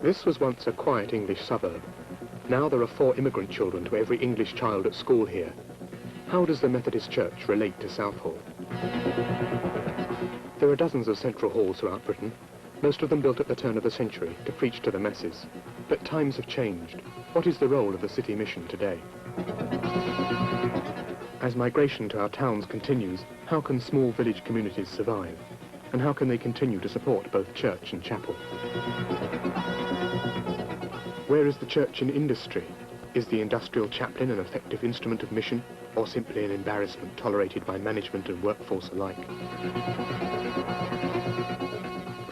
This was once a quiet English suburb. Now there are 4 immigrant children to every English child at school here. How does the Methodist Church relate to Southall? There are dozens of central halls throughout Britain, most of them built at the turn of the century to preach to the masses. But times have changed. What is the role of the city mission today? As migration to our towns continues, how can small village communities survive? And how can they continue to support both church and chapel? Where is the church in industry? Is the industrial chaplain an effective instrument of mission, or simply an embarrassment tolerated by management and workforce alike?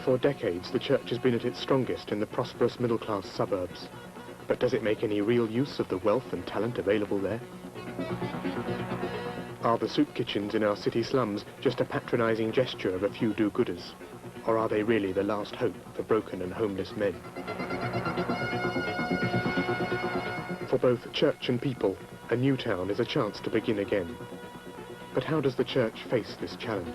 For decades, the church has been at its strongest in the prosperous middle-class suburbs. But does it make any real use of the wealth and talent available there? Are the soup kitchens in our city slums just a patronising gesture of a few do-gooders? Or are they really the last hope for broken and homeless men? For both church and people, a new town is a chance to begin again. But how does the church face this challenge?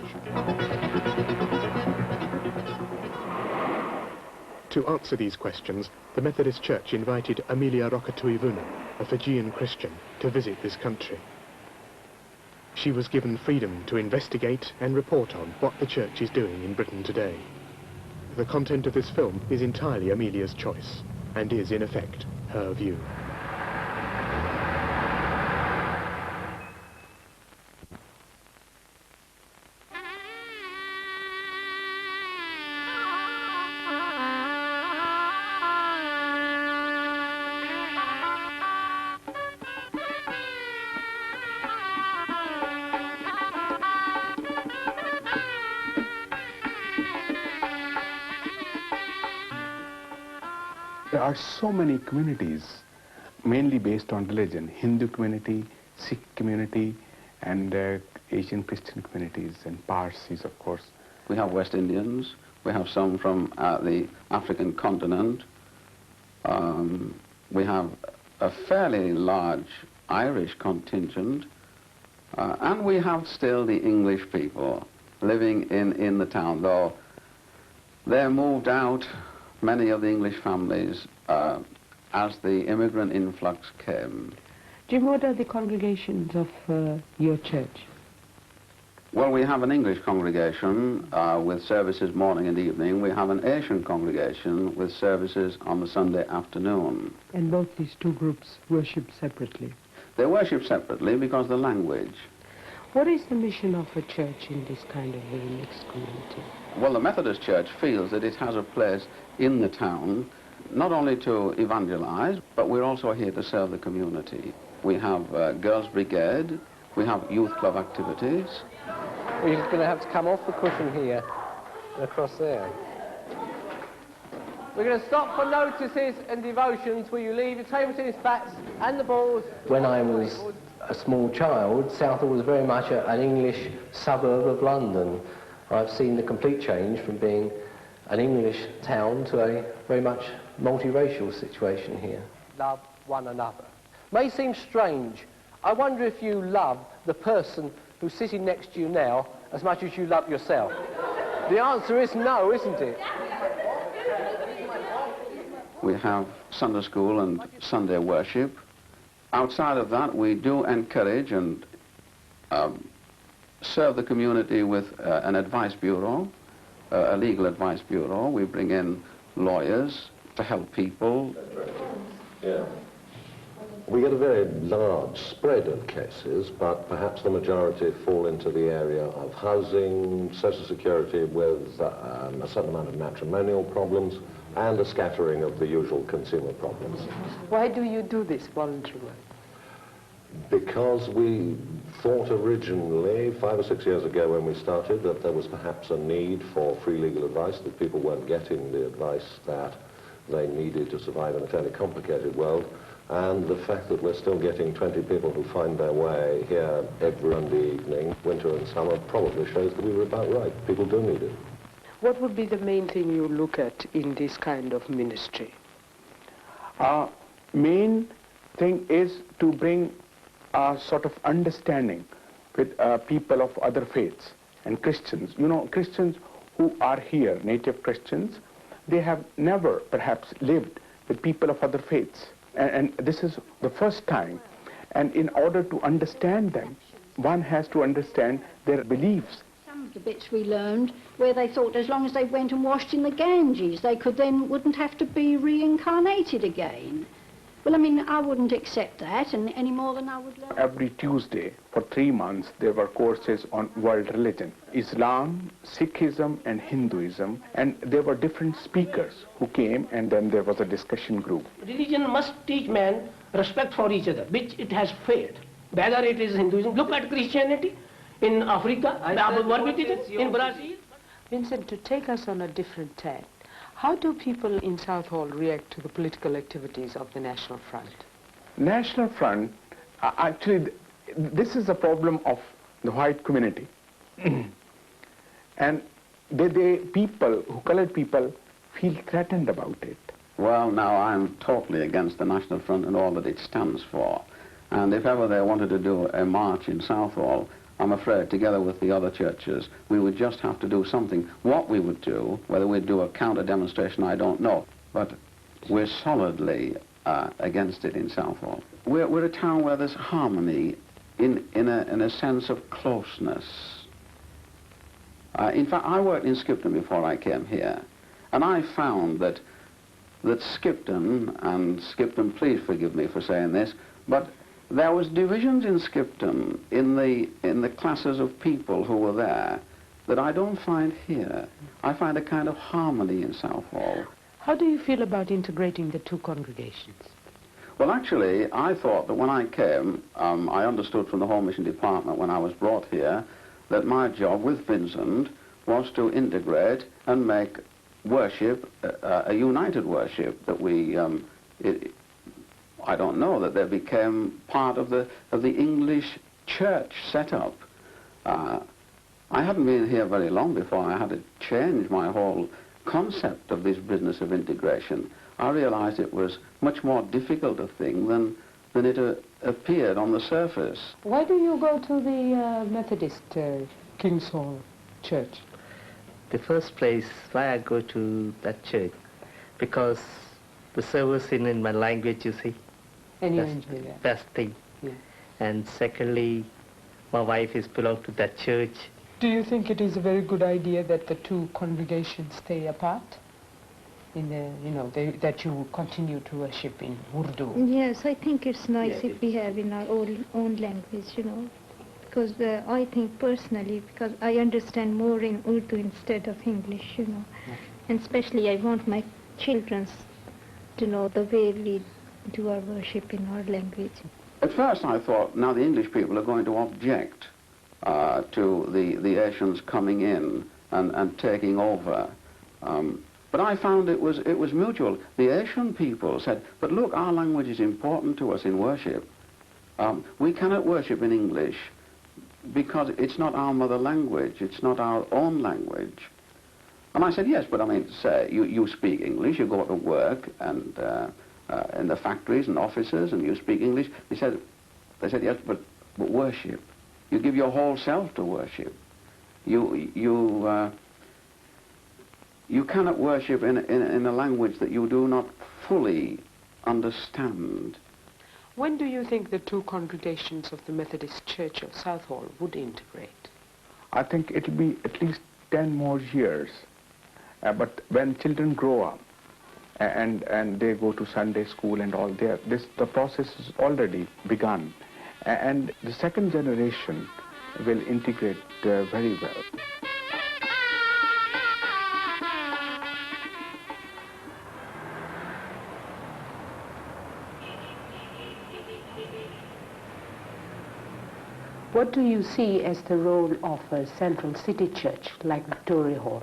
To answer these questions, the Methodist Church invited Amelia Rokotuivuna, a Fijian Christian, to visit this country. She was given freedom to investigate and report on what the church is doing in Britain today. The content of this film is entirely Amelia's choice, and is, in effect, her view. There are so many communities, mainly based on religion, Hindu community, Sikh community, and Asian Christian communities, and Parsis, of course. We have West Indians, we have some from the African continent, we have a fairly large Irish contingent, and we have still the English people living in the town, though they're moved out, many of the English families, as the immigrant influx came. Jim, what are the congregations of your church? Well, we have an English congregation with services morning and evening. We have an Asian congregation with services on the Sunday afternoon. And both these two groups worship separately? They worship separately because of the language. What is the mission of a church in this kind of very mixed community? Well, the Methodist Church feels that it has a place in the town, not only to evangelize, but we're also here to serve the community. We have Girls' Brigade, we have youth club activities. Well, you're going to have to come off the cushion here and across there. We're going to stop for notices and devotions where you leave your table tennis bats and the balls. When I was a small child, Southall was very much an English suburb of London. I've seen the complete change from being an English town to a very much multiracial situation here. Love one another. May seem strange. I wonder if you love the person who's sitting next to you now as much as you love yourself. The answer is no, isn't it? We have Sunday school and Sunday worship. Outside of that, we do encourage and serve the community with an advice bureau, a legal advice bureau. We bring in lawyers to help people. Yeah. We get a very large spread of cases, but perhaps the majority fall into the area of housing, social security with a certain amount of matrimonial problems, and a scattering of the usual consumer problems. Why do you do this voluntary work? Because we thought originally, 5 or 6 years ago when we started, that there was perhaps a need for free legal advice, that people weren't getting the advice that they needed to survive in a fairly complicated world. And the fact that we're still getting 20 people who find their way here every Monday evening, winter and summer, probably shows that we were about right. People do need it. What would be the main thing you look at in this kind of ministry? Main thing is to bring a sort of understanding with people of other faiths and Christians. You know, Christians who are here, native Christians, they have never perhaps lived with people of other faiths. And this is the first time. And in order to understand them, one has to understand their beliefs. Some of the bits we learned where they thought as long as they went and washed in the Ganges, they wouldn't have to be reincarnated again. Well, I mean, I wouldn't accept that any more than I would learn. Every Tuesday for 3 months there were courses on world religion, Islam, Sikhism and Hinduism, and there were different speakers who came, and then there was a discussion group. Religion must teach man respect for each other, which it has failed. Whether it is Hinduism, look at Christianity in Africa, in Brazil. Vincent, to take us on a different tack, how do people in Southall react to the political activities of the National Front? National Front, actually, this is a problem of the white community. And colored people, feel threatened about it. Well, now I'm totally against the National Front and all that it stands for. And if ever they wanted to do a march in Southall, I'm afraid, together with the other churches, we would just have to do something. What we would do, whether we'd do a counter-demonstration, I don't know. But we're solidly against it in Southall. We're a town where there's harmony in a sense of closeness. In fact, I worked in Skipton before I came here, and I found that Skipton, and Skipton, please forgive me for saying this, but there was divisions in Skipton in the classes of people who were there that I don't find here. I find a kind of harmony in Southall. How do you feel about integrating the two congregations? Well, actually, I thought that when I came, I understood from the Home Mission Department when I was brought here that my job with Vincent was to integrate and make worship a united worship, that we I don't know, that they became part of the English church setup. I hadn't been here very long before I had to change my whole concept of this business of integration. I realized it was much more difficult a thing than it appeared on the surface. Why do you go to the Methodist King's Hall Church? The first place why I go to that church, because the service in my language, you see. And you enjoy that? Best thing. Yeah. And secondly, my wife is belong to that church. Do you think it is a very good idea that the two congregations stay apart? That you continue to worship in Urdu? Yes, I think it's nice if we have in our own language, because I think personally, because I understand more in Urdu instead of English, and especially I want my children to know the way we do our worship in our language. At first I thought, now the English people are going to object to the Asians coming in and taking over. But I found it was mutual. The Asian people said, but look, our language is important to us in worship. We cannot worship in English because it's not our mother language, it's not our own language. And I said, yes, but I mean, say, you speak English, you go to work and in the factories and offices and you speak English. They said, yes, but worship. You give your whole self to worship. You cannot worship in a language that you do not fully understand. When do you think the two congregations of the Methodist Church of Southall would integrate? I think it'll be at least 10 more years. But when children grow up and they go to Sunday school and all there, the process has already begun. And the second generation will integrate very well. What do you see as the role of a central city church like Victoria Hall?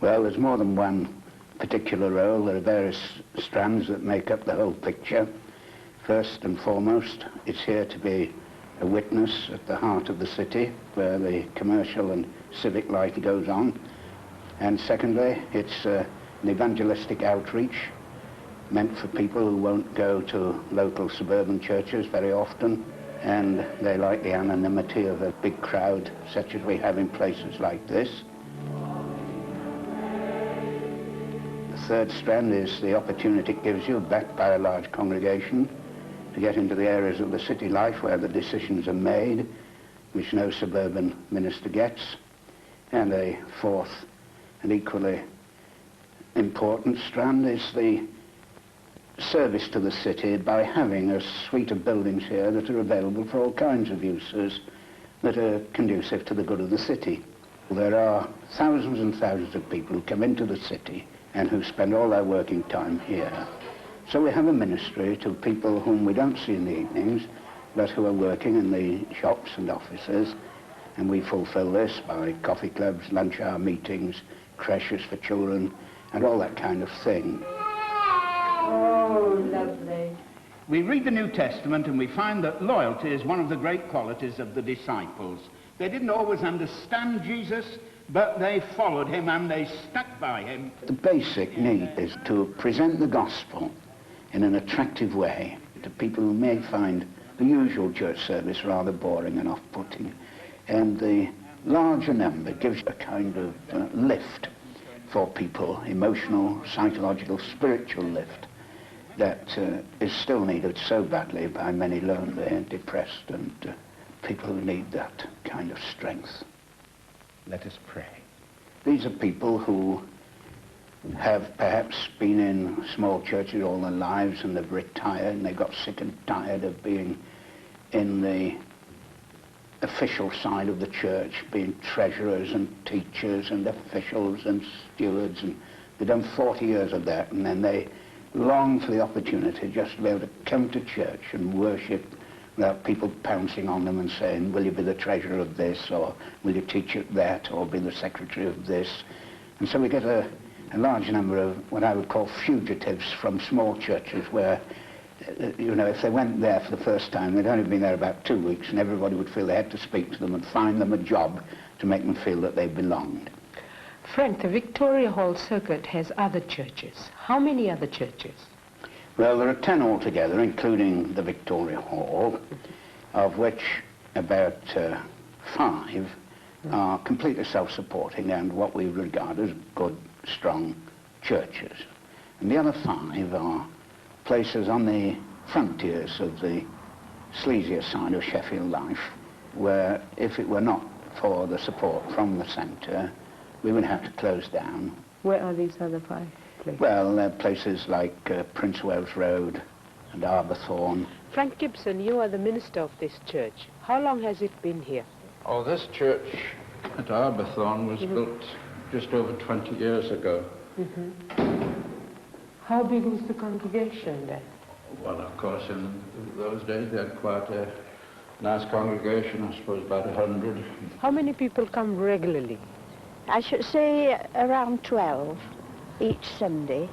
Well, there's more than one particular role. There are various strands that make up the whole picture. First and foremost, it's here to be a witness at the heart of the city where the commercial and civic life goes on. And secondly, it's an evangelistic outreach meant for people who won't go to local suburban churches very often, and they like the anonymity of a big crowd such as we have in places like this. The third strand is the opportunity it gives you, backed by a large congregation, to get into the areas of the city life where the decisions are made, which no suburban minister gets. And a fourth and equally important strand is the service to the city by having a suite of buildings here that are available for all kinds of uses that are conducive to the good of the city. There are thousands and thousands of people who come into the city and who spend all their working time here. So we have a ministry to people whom we don't see in the evenings, but who are working in the shops and offices, and we fulfill this by coffee clubs, lunch hour meetings, creches for children, and all that kind of thing. Oh, lovely. We read the New Testament and we find that loyalty is one of the great qualities of the disciples. They didn't always understand Jesus, but they followed him and they stuck by him. The basic need is to present the gospel in an attractive way to people who may find the usual church service rather boring and off-putting. And the larger number gives a kind of lift for people, emotional, psychological, spiritual lift, that is still needed so badly by many lonely and depressed and people who need that kind of strength. Let us pray. These are people who have perhaps been in small churches all their lives and they've retired and they got sick and tired of being in the official side of the church, being treasurers and teachers and officials and stewards, and they've done 40 years of that, and then they long for the opportunity just to be able to come to church and worship without people pouncing on them and saying, will you be the treasurer of this, or will you teach at that, or be the secretary of this. And so we get a large number of what I would call fugitives from small churches where, you know, if they went there for the first time, they'd only been there about 2 weeks and everybody would feel they had to speak to them and find them a job to make them feel that they belonged. Frank, the Victoria Hall Circuit has other churches. How many other churches? Well, there are 10 altogether, including the Victoria Hall, of which about 5 are completely self-supporting and what we regard as good, strong churches. And the other 5 are places on the frontiers of the sleazier side of Sheffield life, where if it were not for the support from the centre, we would have to close down. Where are these other 5 places? Well, places like Prince Wales Road and Arbourthorne. Frank Gibson, you are the minister of this church. How long has it been here? Oh, this church at Arbourthorne was built just over 20 years ago. How big was the congregation then? Well, of course, in those days they had quite a nice congregation, I suppose about 100. How many people come regularly? I should say around 12 each Sunday.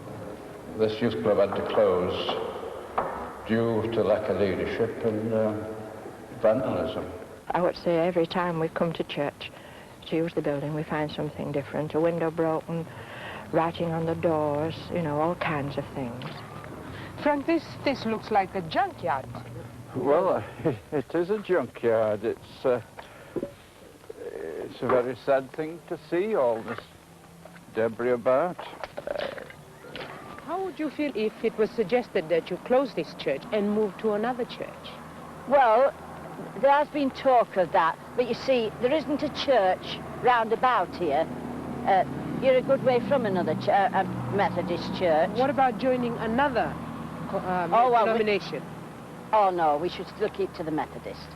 This youth club had to close due to lack of leadership and vandalism. I would say every time we come to church to use the building, we find something different. A window broken, writing on the doors, you know, all kinds of things. Frank, this looks like a junkyard. Well, it is a junkyard. It's a very sad thing to see, all this debris about. How would you feel if it was suggested that you close this church and move to another church? Well, there has been talk of that, but you see, there isn't a church round about here. You're a good way from another Methodist church. What about joining another denomination? Oh, no, we should still keep to the Methodist.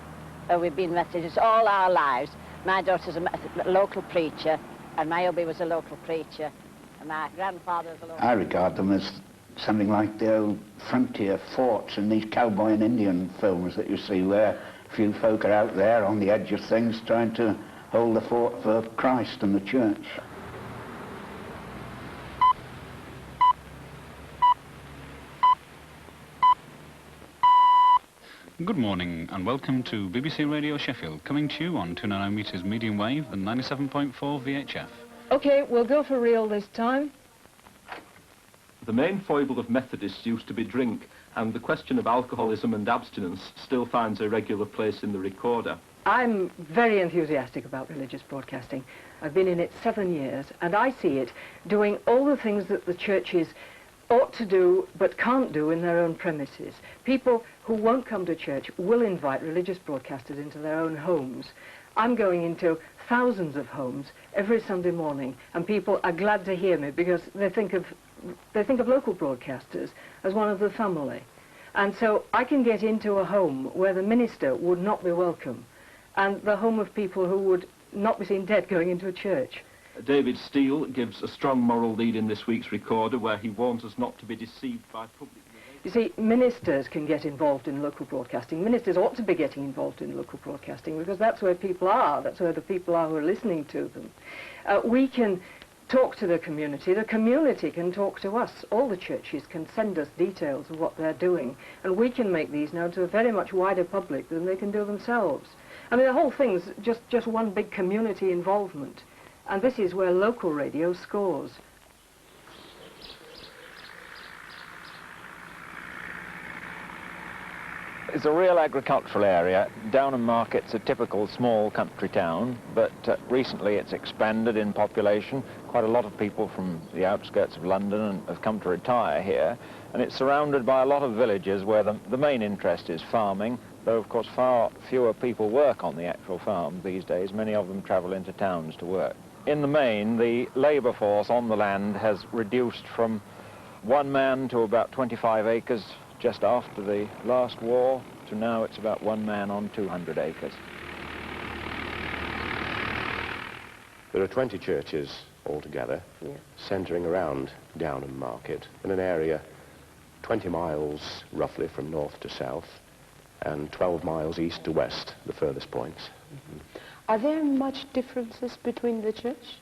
We've been Methodists all our lives. My daughter's a local preacher, and my hubby was a local preacher, and my grandfather was a local... I regard them as something like the old frontier forts in these cowboy and Indian films that you see, where few folk are out there on the edge of things trying to hold the fort for Christ and the church. Good morning and welcome to BBC Radio Sheffield, coming to you on 299 metres medium wave and 97.4 VHF. OK, we'll go for real this time. The main foible of Methodists used to be drink, and the question of alcoholism and abstinence still finds a regular place in the recorder. I'm very enthusiastic about religious broadcasting. I've been in it 7 years, and I see it doing all the things that the churches ought to do but can't do in their own premises. People who won't come to church will invite religious broadcasters into their own homes. I'm going into thousands of homes every Sunday morning, and people are glad to hear me because they think of local broadcasters as one of the family. And so I can get into a home where the minister would not be welcome, and the home of people who would not be seen dead going into a church. David Steele gives a strong moral lead in this week's Recorder, where he warns us not to be deceived by public... You see, ministers can get involved in local broadcasting. Ministers ought to be getting involved in local broadcasting because that's where people are. That's where the people are who are listening to them. We can talk to the community can talk to us. All the churches can send us details of what they're doing, and we can make these known to a very much wider public than they can do themselves. I mean, the whole thing's just one big community involvement, and this is where local radio scores. It's a real agricultural area. Downham Market's a typical small country town, but recently it's expanded in population. Quite a lot of people from the outskirts of London have come to retire here, and it's surrounded by a lot of villages where the main interest is farming, though of course far fewer people work on the actual farm these days. Many of them travel into towns to work. In the main, the labour force on the land has reduced from 1 man to about 25 acres just after the last war, to now it's about 1 man on 200 acres. There are 20 churches altogether, centring around Downham Market, in an area 20 miles roughly from north to south, and 12 miles east to west, the furthest points. Are there much differences between the church?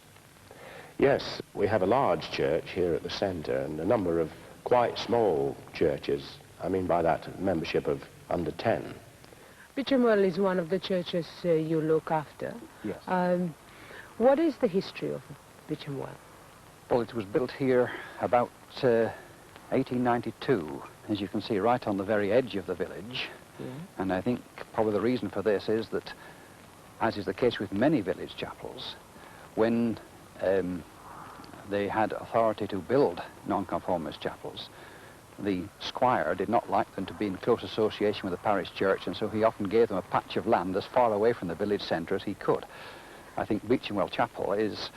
Yes, we have a large church here at the centre and a number of quite small churches. I mean by that, membership of under 10. Bichemwell is one of the churches you look after. Yes. What is the history of Bichemwell? Well, it was built here about 1892, as you can see, right on the very edge of the village. Yeah. And I think probably the reason for this is that, as is the case with many village chapels, when they had authority to build nonconformist chapels, the squire did not like them to be in close association with the parish church, and so he often gave them a patch of land as far away from the village centre as he could. I think Bichemwell Chapel is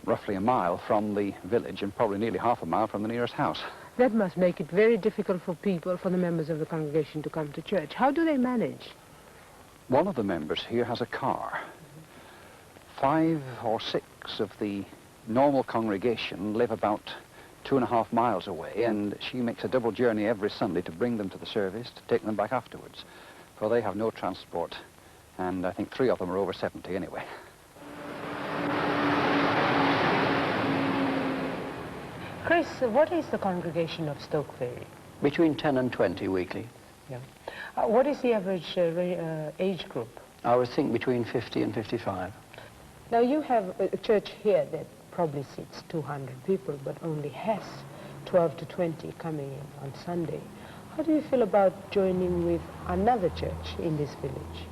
roughly a mile from the village and probably nearly half a mile from the nearest house. That must make it very difficult for people, for the members of the congregation to come to church. How do they manage? One of the members here has a car. 5 or 6 of the normal congregation live about 2.5 miles away, and she makes a double journey every Sunday to bring them to the service, to take them back afterwards. For they have no transport, and I think 3 of them are over 70 anyway. Chris, what is the congregation of Stoke Ferry? Between 10 and 20 weekly. Yeah. What is the average age group? I would think between 50 and 55. Now you have a church here that probably seats 200 people, but only has 12 to 20 coming in on Sunday. How do you feel about joining with another church in this village?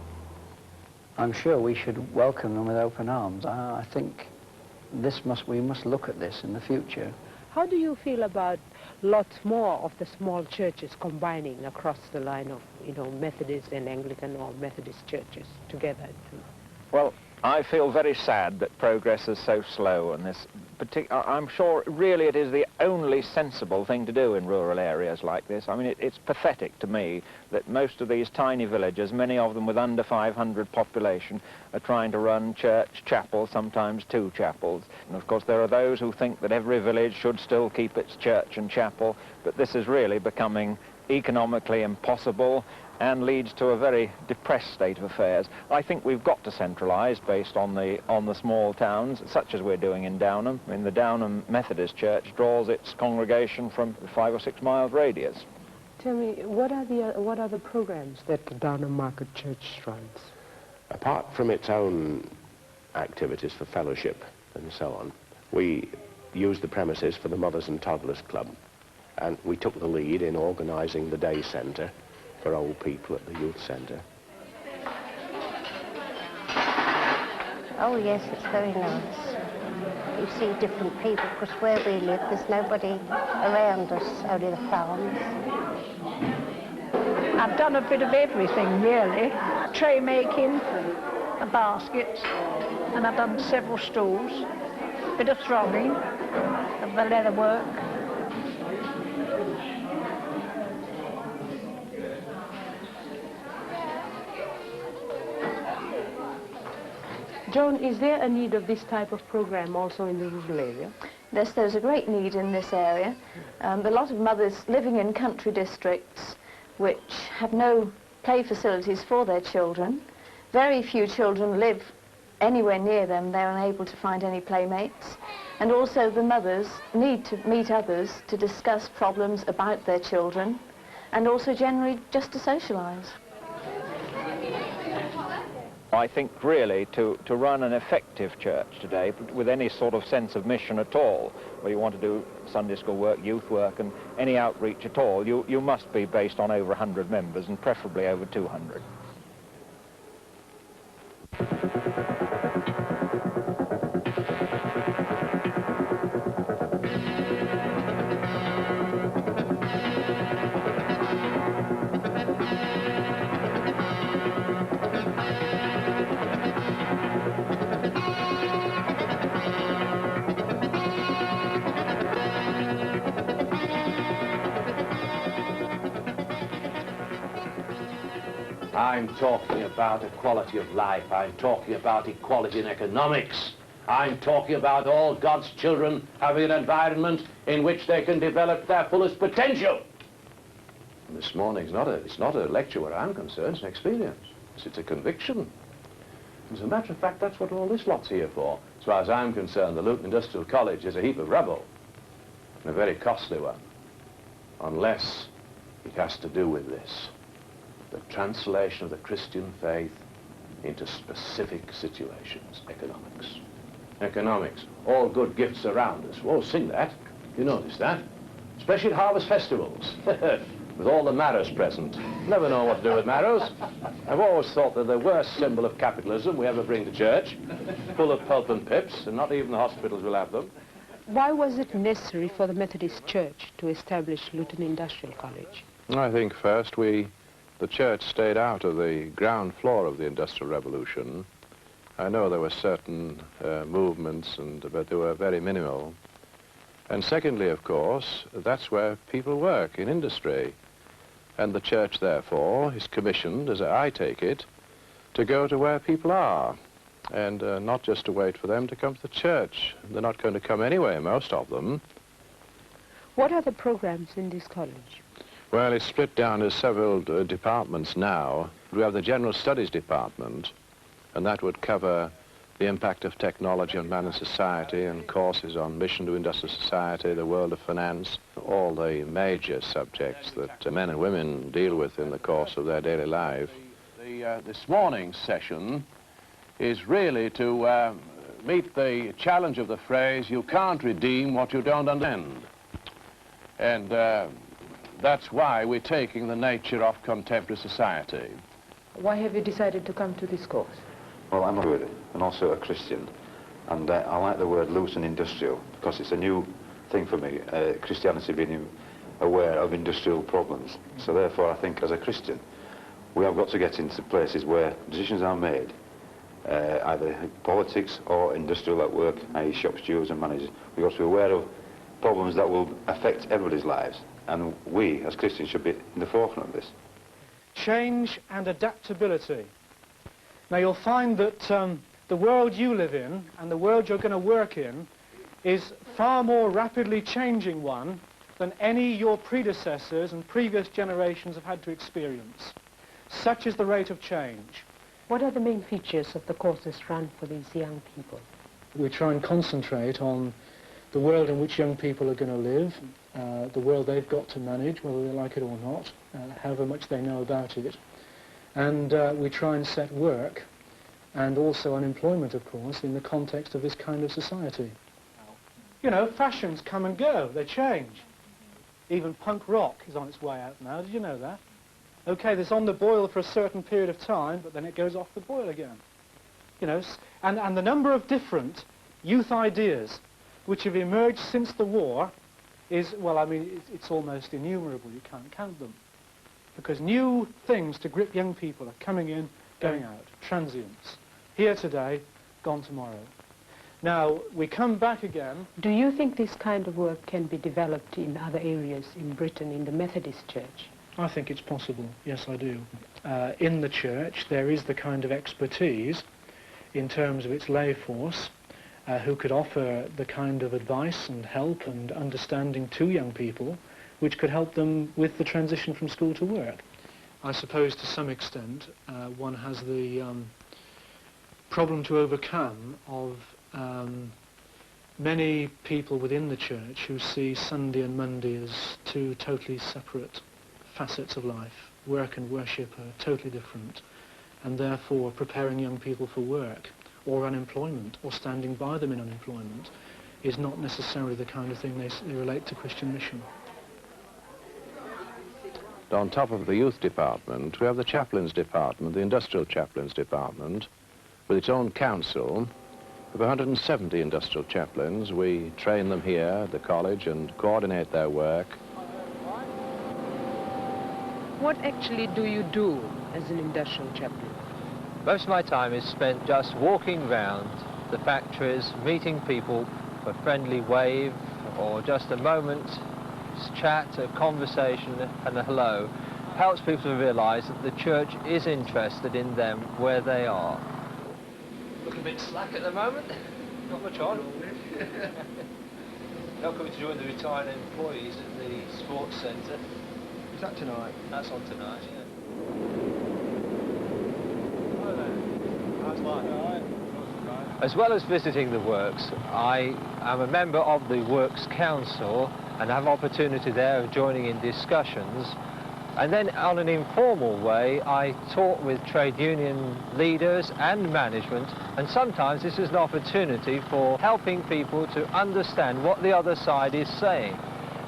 I'm sure we should welcome them with open arms. I think we must look at this in the future. How do you feel about lots more of the small churches combining across the line of, Methodist and Anglican or Methodist churches together? Well, I feel very sad that progress is so slow, and I'm sure really it is the only sensible thing to do in rural areas like this. I mean, it's pathetic to me that most of these tiny villages, many of them with under 500 population, are trying to run church, chapel, sometimes 2 chapels. And of course there are those who think that every village should still keep its church and chapel, but this is really becoming economically impossible and leads to a very depressed state of affairs. I think we've got to centralise based on the small towns, such as we're doing in Downham. I mean, the Downham Methodist Church draws its congregation from a 5 or 6 miles radius. Tell me, what are the programs that the Downham Market Church runs? Apart from its own activities for fellowship and so on, we use the premises for the Mothers and Toddlers Club, and we took the lead in organising the day centre for old people at the youth centre. Oh yes, it's very nice. You see different people, because where we live there's nobody around us, only the farms. I've done a bit of everything really. Tray making, a basket, and I've done several stools, a bit of thronging, of the leather work. Joan, is there a need of this type of program also in the rural area? Yes, there's a great need in this area. A lot of mothers living in country districts which have no play facilities for their children. Very few children live anywhere near them. They're unable to find any playmates. And also the mothers need to meet others to discuss problems about their children, and also generally just to socialise. I think really to run an effective church today with any sort of sense of mission at all, where you want to do Sunday school work, youth work and any outreach at all, you must be based on over 100 members and preferably over 200. I'm talking about equality of life. I'm talking about equality in economics. I'm talking about all God's children having an environment in which they can develop their fullest potential. And this morning it's not a lecture where I'm concerned, it's an experience. It's a conviction. As a matter of fact, that's what all this lot's here for. As far as I'm concerned, the Luton Industrial College is a heap of rubble, and a very costly one, unless it has to do with this. The translation of the Christian faith into specific situations. Economics. Economics. All good gifts around us. We'll sing that. You notice that? Especially at harvest festivals. With all the marrows present. Never know what to do with marrows. I've always thought they're the worst symbol of capitalism we ever bring to church. Full of pulp and pips, and not even the hospitals will have them. Why was it necessary for the Methodist Church to establish Luton Industrial College? I think first the church stayed out of the ground floor of the Industrial Revolution. I know there were certain movements, but they were very minimal. And secondly, of course, that's where people work, in industry. And the church, therefore, is commissioned, as I take it, to go to where people are, and not just to wait for them to come to the church. They're not going to come anyway, most of them. What are the programs in this college? Well, it's split down as several departments now. We have the General Studies Department, and that would cover the impact of technology on man and society, and courses on mission to industrial society, the world of finance, all the major subjects that men and women deal with in the course of their daily life. This morning's session is really to meet the challenge of the phrase, you can't redeem what you don't understand. And that's why we're taking the nature of contemporary society. Why have you decided to come to this course? Well, I'm a Druid and also a Christian, and I like the word loose and industrial because it's a new thing for me, Christianity being aware of industrial problems. So therefore I think as a Christian we have got to get into places where decisions are made, either politics or industrial at work, i.e. shop stewards and managers. We've got to be aware of problems that will affect everybody's lives, and we as Christians should be in the forefront of this. Change and adaptability. Now you'll find that the world you live in and the world you're going to work in is far more rapidly changing one than any your predecessors and previous generations have had to experience. Such is the rate of change. What are the main features of the courses run for these young people? We try and concentrate on the world in which young people are going to live, the world they've got to manage, whether they like it or not, however much they know about it. And we try and set work and also unemployment, of course, in the context of this kind of society. You know, fashions come and go, they change. Even punk rock is on its way out now, did you know that? Okay, it's on the boil for a certain period of time, but then it goes off the boil again. you know, and the number of different youth ideas which have emerged since the war is, well, I mean, it's almost innumerable. You can't count them. Because new things to grip young people are coming in, going out, transients. Here today, gone tomorrow. Now, we come back again. Do you think this kind of work can be developed in other areas in Britain, in the Methodist Church? I think it's possible, yes I do. In the church there is the kind of expertise in terms of its lay force who could offer the kind of advice and help and understanding to young people which could help them with the transition from school to work. I suppose to some extent one has the problem to overcome of many people within the church who see Sunday and Monday as two totally separate facets of life. Work and worship are totally different, and therefore preparing young people for work or unemployment or standing by them in unemployment is not necessarily the kind of thing they relate to Christian mission. On top of the youth department, we have the chaplains department, the industrial chaplains department, with its own council of 170 industrial chaplains. We train them here at the college and coordinate their work. What actually do you do as an industrial chaplain? Most of my time is spent just walking round the factories, meeting people for a friendly wave or just a moment's chat, a conversation and a hello. Helps people to realise that the church is interested in them where they are. Looking a bit slack at the moment, not much on. Not coming to join the retired employees at the sports centre. Is that tonight? That's on tonight, yeah. As well as visiting the works, I am a member of the Works Council and have opportunity there of joining in discussions. And then on an informal way, I talk with trade union leaders and management, and sometimes this is an opportunity for helping people to understand what the other side is saying.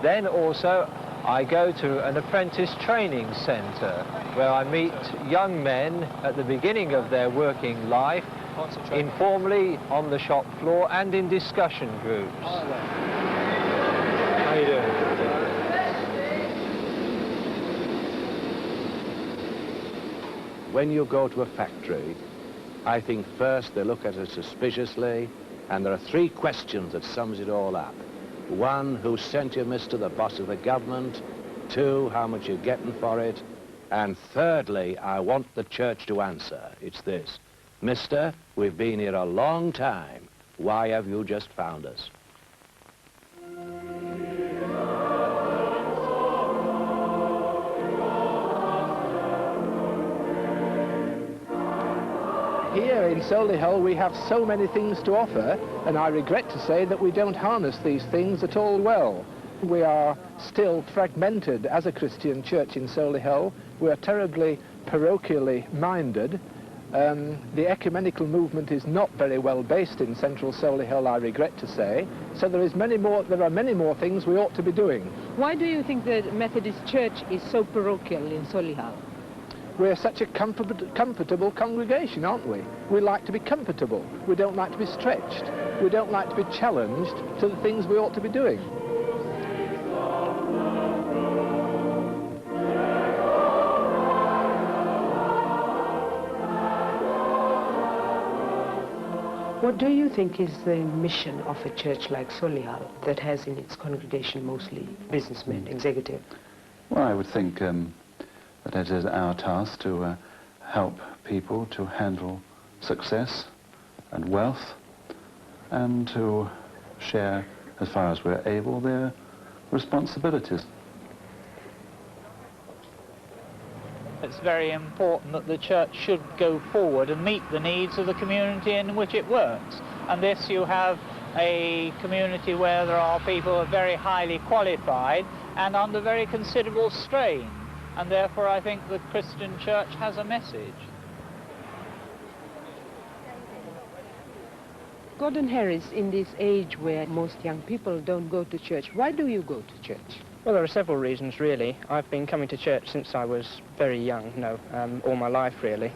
Then also, I go to an apprentice training centre where I meet young men at the beginning of their working life, informally on the shop floor and in discussion groups. How you doing? When you go to a factory, I think first they look at it suspiciously, and there are three questions that sums it all up. One, who sent you, mister, the boss of the government? Two, how much you're getting for it? And thirdly, I want the church to answer. It's this: mister, we've been here a long time. Why have you just found us? Here in Solihull we have so many things to offer, and I regret to say that we don't harness these things at all well. We are still fragmented as a Christian church in Solihull. We are terribly parochially minded. The ecumenical movement is not very well based in central Solihull, I regret to say. So there are many more things we ought to be doing. Why do you think the Methodist Church is so parochial in Solihull? We're such a comfortable congregation, aren't we? We like to be comfortable. We don't like to be stretched. We don't like to be challenged to the things we ought to be doing. What do you think is the mission of a church like Solihull that has in its congregation mostly businessmen, executive? Well, I would think that it is our task to help people to handle success and wealth and to share, as far as we're able, their responsibilities. It's very important that the church should go forward and meet the needs of the community in which it works. And this, you have a community where there are people who are very highly qualified and under very considerable strain. And therefore I think the Christian church has a message. Gordon Harris, in this age where most young people don't go to church, why do you go to church? Well, there are several reasons, really. I've been coming to church since I was very young, all my life, really.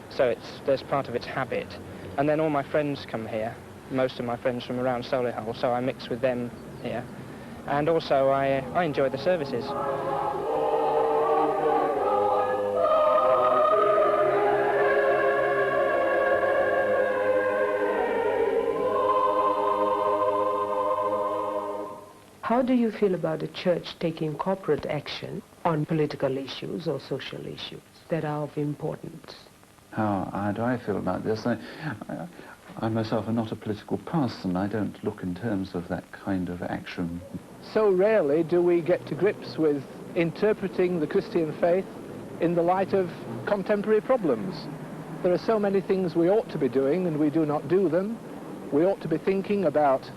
So there's part of its habit. And then all my friends come here, most of my friends from around Southall, so I mix with them here. And also I enjoy the services. How do you feel about the church taking corporate action on political issues or social issues that are of importance? How do I feel about this? I myself am not a political person. I don't look in terms of that kind of action. So rarely do we get to grips with interpreting the Christian faith in the light of contemporary problems. There are so many things we ought to be doing and we do not do them. We ought to be thinking about,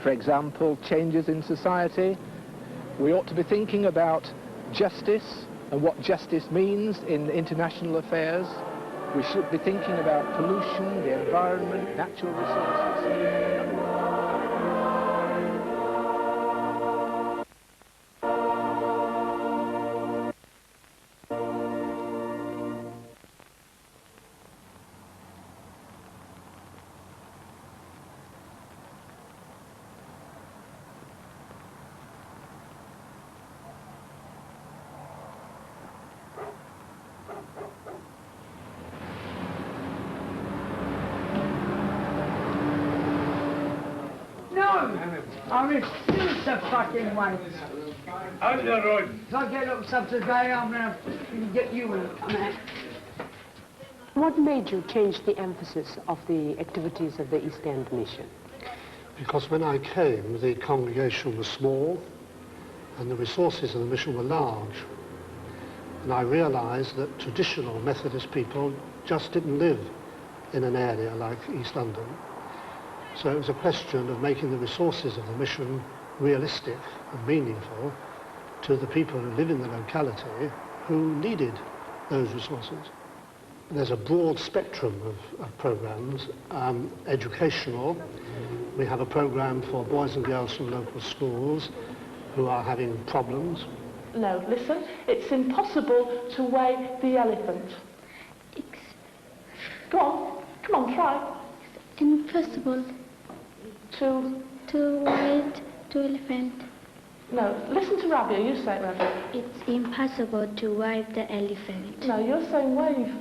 for example, changes in society. We ought to be thinking about justice and what justice means in international affairs. We should be thinking about pollution, the environment, natural resources. I refuse to fucking wait. Out the road. If I get up today, I'm going to get you out. What made you change the emphasis of the activities of the East End Mission? Because when I came, the congregation was small and the resources of the mission were large. And I realized that traditional Methodist people just didn't live in an area like East London. So it was a question of making the resources of the mission realistic and meaningful to the people who live in the locality who needed those resources. There's a broad spectrum of programs, educational. We have a program for boys and girls from local schools who are having problems. No, listen, it's impossible to weigh the elephant. Go on, come on, try. Impossible. To weigh the elephant. No, listen to Rabia, you say it, Rabia. It's impossible to weigh the elephant. No, you're saying wave.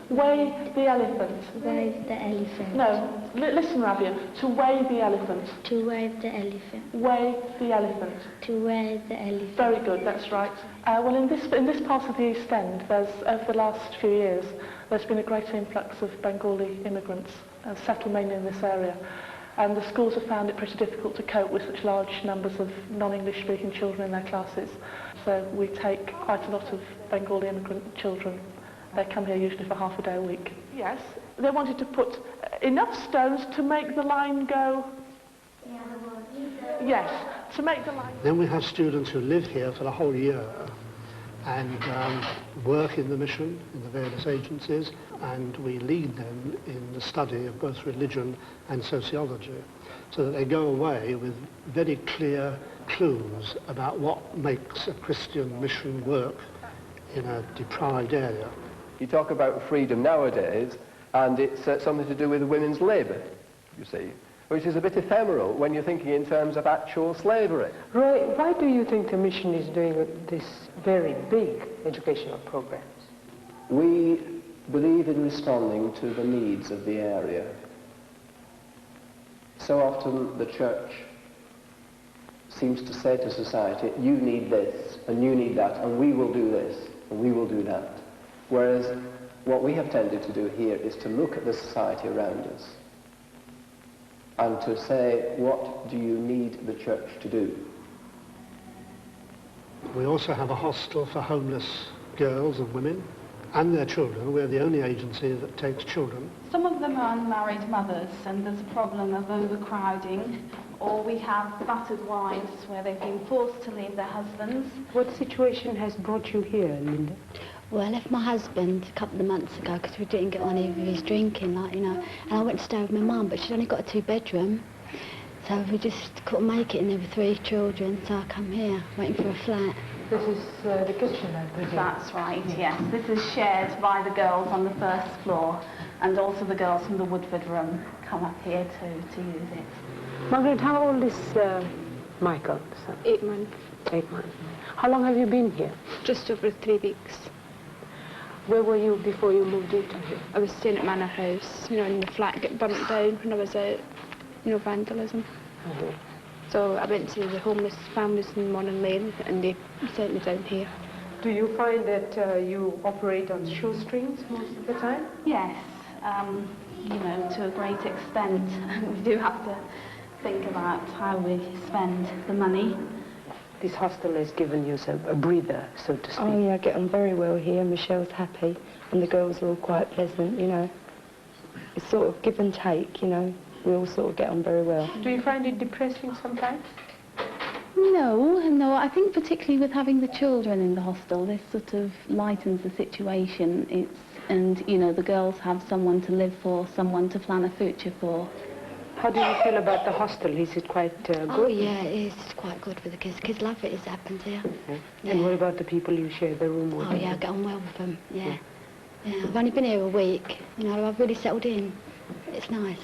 Weigh the elephant. Weigh the elephant. No, listen, Rabia. To weigh the elephant. To weigh the elephant. Weigh the elephant. To weigh the elephant. Very good, that's right. Well, in this part of the East End, there's, over the last few years, there's been a great influx of Bengali immigrants settled mainly in this area. And the schools have found it pretty difficult to cope with such large numbers of non-English speaking children in their classes. So we take quite a lot of Bengali immigrant children. They come here usually for half a day a week. Yes, they wanted to put enough stones to make the line go. Yes, to make the line. Then we have students who live here for the whole year and work in the mission, in the various agencies, and we lead them in the study of both religion and sociology, so that they go away with very clear clues about what makes a Christian mission work in a deprived area. You talk about freedom nowadays, and it's something to do with women's labour, you see, which is a bit ephemeral when you're thinking in terms of actual slavery. Roy, why do you think the mission is doing this very big educational programs? We believe in responding to the needs of the area. So often the church seems to say to society, you need this, and you need that, and we will do this, and we will do that. Whereas what we have tended to do here is to look at the society around us and to say, what do you need the church to do? We also have a hostel for homeless girls and women and their children. We're the only agency that takes children. Some of them are unmarried mothers, and there's a problem of overcrowding, or we have battered wives where they've been forced to leave their husbands. What situation has brought you here, Linda? Well, I left my husband a couple of months ago because we didn't get on with his drinking, and I went to stay with my mum, but she'd only got a 2-bedroom. So we just couldn't make it, and there were 3 children, so I come here, waiting for a flat. This is the kitchen, I presume. That's right, yes. This is shared by the girls on the first floor. And also the girls from the Woodford room come up here to use it. Margaret, how old is Michael? So 8 months. 8 months. How long have you been here? Just over 3 weeks. Where were you before you moved into here? I was staying at Manor House, you know, and the flat got burnt down when I was out, you know, vandalism. So I went to the homeless families in Monaghan Lane and they sent me down here. Do you find that you operate on shoestrings most of the time? Yes, you know, to a great extent. We do have to think about how we spend the money. This hostel has given you a breather, so to speak. Oh yeah, I get on very well here. Michelle's happy and the girls are all quite pleasant, you know. It's sort of give and take, you know. We all sort of get on very well. Do you find it depressing sometimes? No, I think particularly with having the children in the hostel, this sort of lightens the situation. And you know, the girls have someone to live for, someone to plan a future for. How do you feel about the hostel? Is it quite good? Oh yeah, it is quite good for the kids. Kids love it, it's happened here. Yeah. And what about the people you share the room with? Oh yeah, I get on well with them, yeah. I've only been here a week, you know, I've really settled in. It's nice.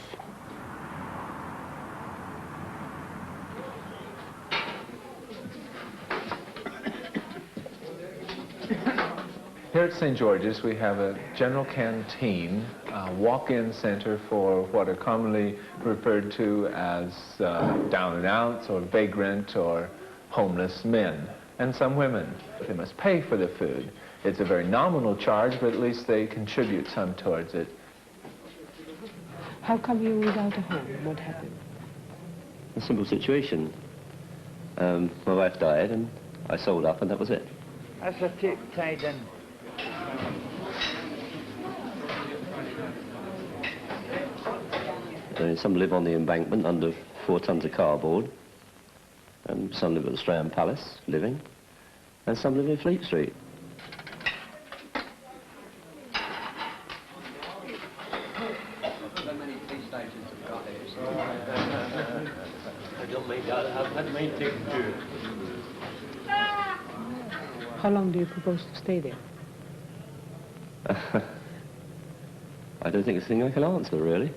Here at St. George's, we have a general canteen, walk-in center for what are commonly referred to as down and outs or vagrant or homeless men, and some women. They must pay for the food. It's a very nominal charge, but at least they contribute some towards it. How come you were without a home? What happened? A simple situation. My wife died and I sold up and that was it. That's a tip tied in. Some live on the embankment under 4 tons of cardboard, and some live at the Strand Palace, living, and some live in Fleet Street. How long do you propose to stay there? I don't think it's a thing I can answer, really.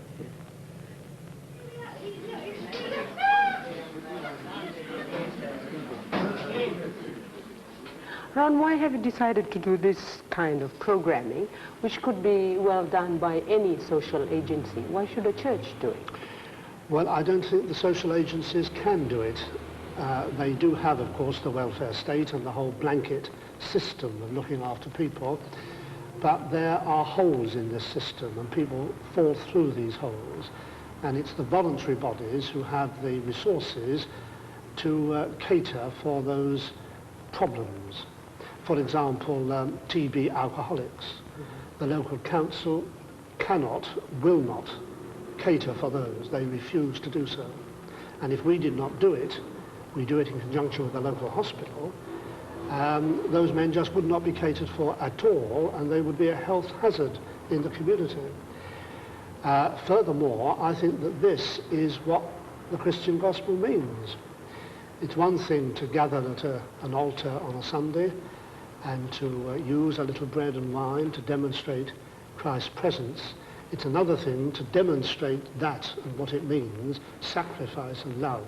Ron, why have you decided to do this kind of programming, which could be well done by any social agency? Why should a church do it? Well, I don't think the social agencies can do it. They do have, of course, the welfare state and the whole blanket system of looking after people, but there are holes in this system and people fall through these holes, and it's the voluntary bodies who have the resources to cater for those problems. For example, TB alcoholics. The local council cannot, will not cater for those. They refuse to do so. And if we did not do it, we do it in conjunction with the local hospital, those men just would not be catered for at all, and they would be a health hazard in the community. Furthermore, I think that this is what the Christian gospel means. It's one thing to gather at an altar on a Sunday and to use a little bread and wine to demonstrate Christ's presence. It's another thing to demonstrate that and what it means, sacrifice and love,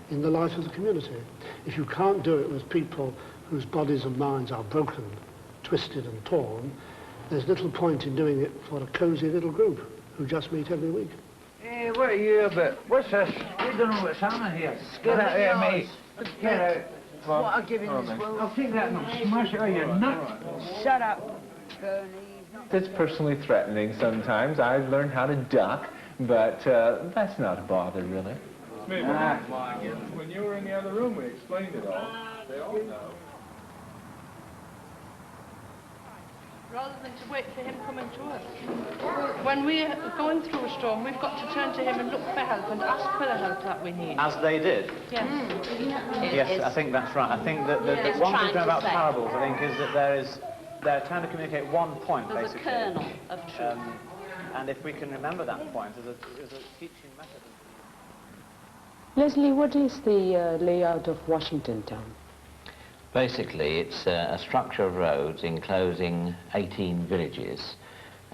in the life of the community. If you can't do it with people whose bodies and minds are broken, twisted and torn, there's little point in doing it for a cosy little group who just meet every week. Hey, what are you about? What's this? We don't know what's happening here. Get out here, mate. Get out. What I'll give you this will. I'll take that and smash it out of your nut. Shut up, Bernie. It's personally threatening sometimes. I've learned how to duck, but that's not a bother, really. Maybe when you were in the other room, we explained it all. They all know. Rather than to wait for him coming to us. When we're going through a storm, we've got to turn to him and look for help and ask for the help that we need. As they did? Yes. Yes, I think that's right. I think that one thing about parables, I think, is that they're trying to communicate one point, There's basically. a kernel of truth. And if we can remember that point as a teaching method. Leslie, what is the layout of Washington Town? Basically, it's a structure of roads enclosing 18 villages,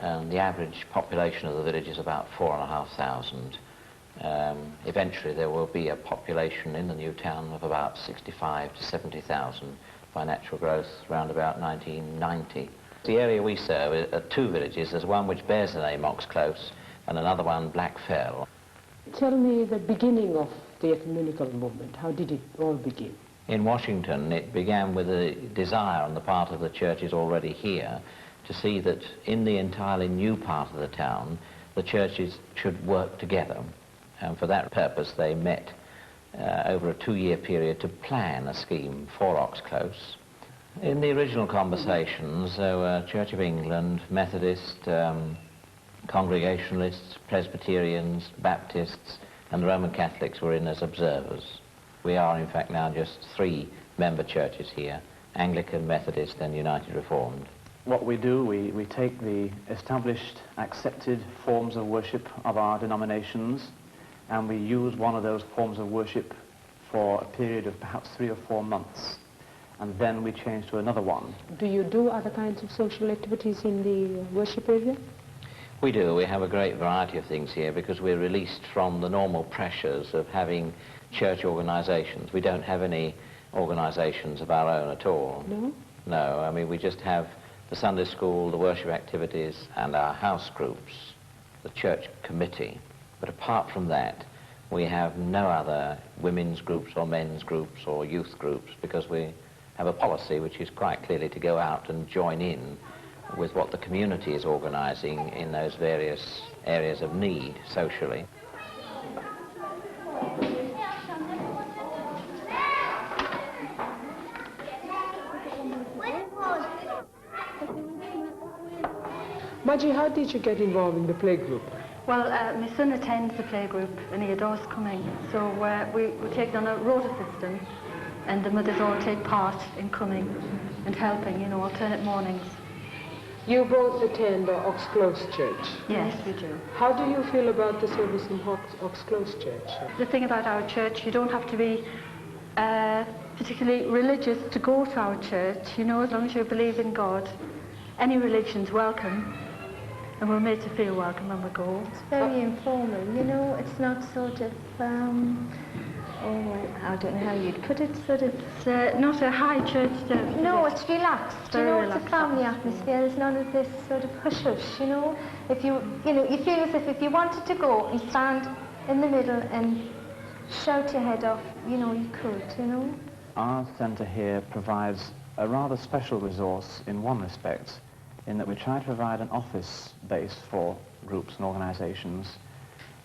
and the average population of the village is about 4,500. Eventually there will be a population in the new town of about 65 to 70,000 by natural growth around about 1990. The area we serve are two villages. There's one which bears the name Oxclose and another one Blackfell. Tell me the beginning of the ecumenical movement. How did it all begin? In Washington, it began with a desire on the part of the churches already here to see that in the entirely new part of the town, the churches should work together. And for that purpose, they met over a 2-year period to plan a scheme for Oxclose. In the original conversations, there were Church of England, Methodist, Congregationalists, Presbyterians, Baptists, and the Roman Catholics were in as observers. We are, in fact, now just 3 member churches here, Anglican, Methodist, and United Reformed. What we do, we take the established, accepted forms of worship of our denominations, and we use one of those forms of worship for a period of perhaps 3 or 4 months, and then we change to another one. Do you do other kinds of social activities in the worship area? We do. We have a great variety of things here because we're released from the normal pressures of having church organisations. We don't have any organisations of our own at all. No? No, I mean, we just have the Sunday school, the worship activities, and our house groups, the church committee. But apart from that, we have no other women's groups or men's groups or youth groups because we have a policy which is quite clearly to go out and join in with what the community is organising in those various areas of need socially. Margie, how did you get involved in the playgroup? Well, my son attends the playgroup and he adores coming, so we take on a rota system and the mothers all take part in coming and helping, you know, alternate mornings. You both attend the Oxclose Church? Yes, we do. How do you feel about the service in Oxclose Church? The thing about our church, you don't have to be particularly religious to go to our church, you know, as long as you believe in God. Any religion's welcome, and we're made to feel welcome when we go. It's very informal, you know, it's not sort of, I don't know how you'd put it, sort of... It's not a high church service. No, it's relaxed, you know, it's a family atmosphere. There's none of this sort of hush-hush, you know. If you feel as if you wanted to go and stand in the middle and shout your head off, you know, you could, you know. Our centre here provides a rather special resource in one respect, in that we try to provide an office base for groups and organisations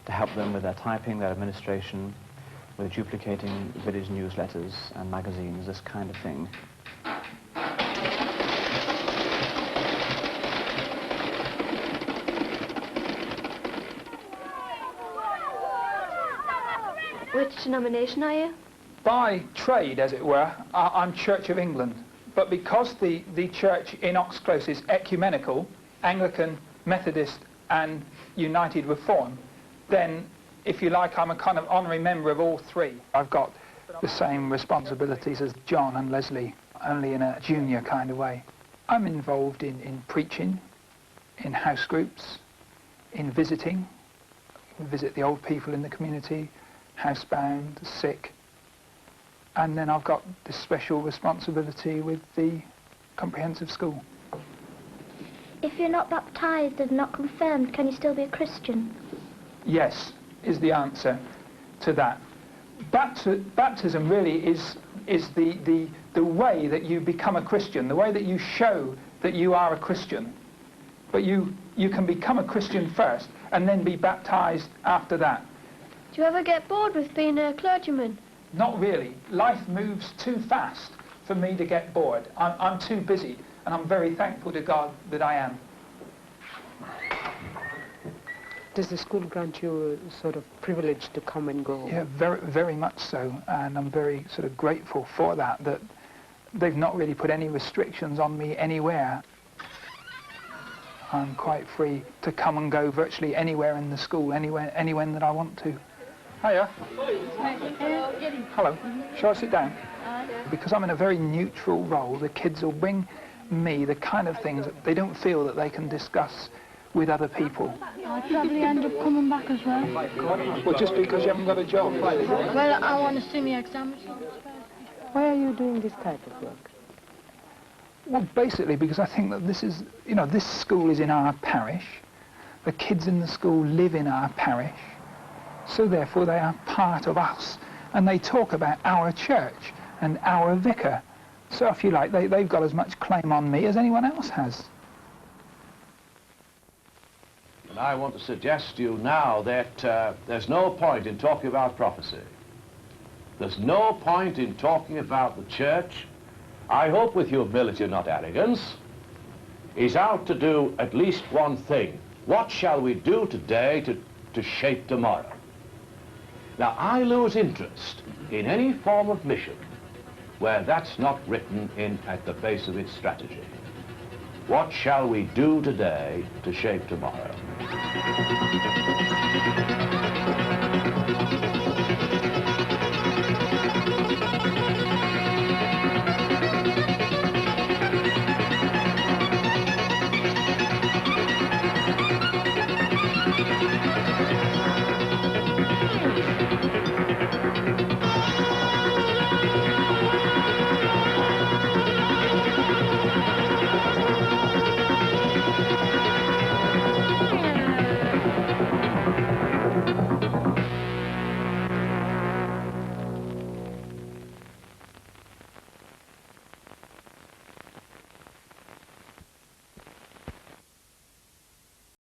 to help them with their typing, their administration, with duplicating village newsletters and magazines, this kind of thing. Which denomination are you? By trade, as it were, I'm Church of England. But because the church in Oxclose is ecumenical, Anglican, Methodist and United Reformed, then, if you like, I'm a kind of honorary member of all 3. I've got the same responsibilities as John and Leslie, only in a junior kind of way. I'm involved in preaching, in house groups, in visiting. We visit the old people in the community, housebound, the sick. And then I've got this special responsibility with the comprehensive school. If you're not baptised and not confirmed, can you still be a Christian? Yes, is the answer to that. Baptism really is the way that you become a Christian, the way that you show that you are a Christian. But you can become a Christian first and then be baptised after that. Do you ever get bored with being a clergyman? Not really. Life moves too fast for me to get bored. I'm too busy, and I'm very thankful to God that I am. Does the school grant you a sort of privilege to come and go? Yeah, very, very much so, and I'm very sort of grateful for that they've not really put any restrictions on me anywhere. I'm quite free to come and go virtually anywhere in the school, anywhere that I want to. Hiya. Hello. Shall I sit down? Because I'm in a very neutral role, the kids will bring me the kind of things that they don't feel that they can discuss with other people? I'll probably end up coming back as well. Well, just because you haven't got a job? Well, I want to see my exams. Why are you doing this type of work? Well, basically because I think that this is, you know, this school is in our parish. The kids in the school live in our parish. So therefore they are part of us. And they talk about our church and our vicar. So if you like, they've got as much claim on me as anyone else has. And I want to suggest to you now that there's no point in talking about prophecy. There's no point in talking about the church. I hope with humility, not arrogance. He's out to do at least one thing. What shall we do today to shape tomorrow? Now, I lose interest in any form of mission where that's not written in at the base of its strategy. What shall we do today to shape tomorrow?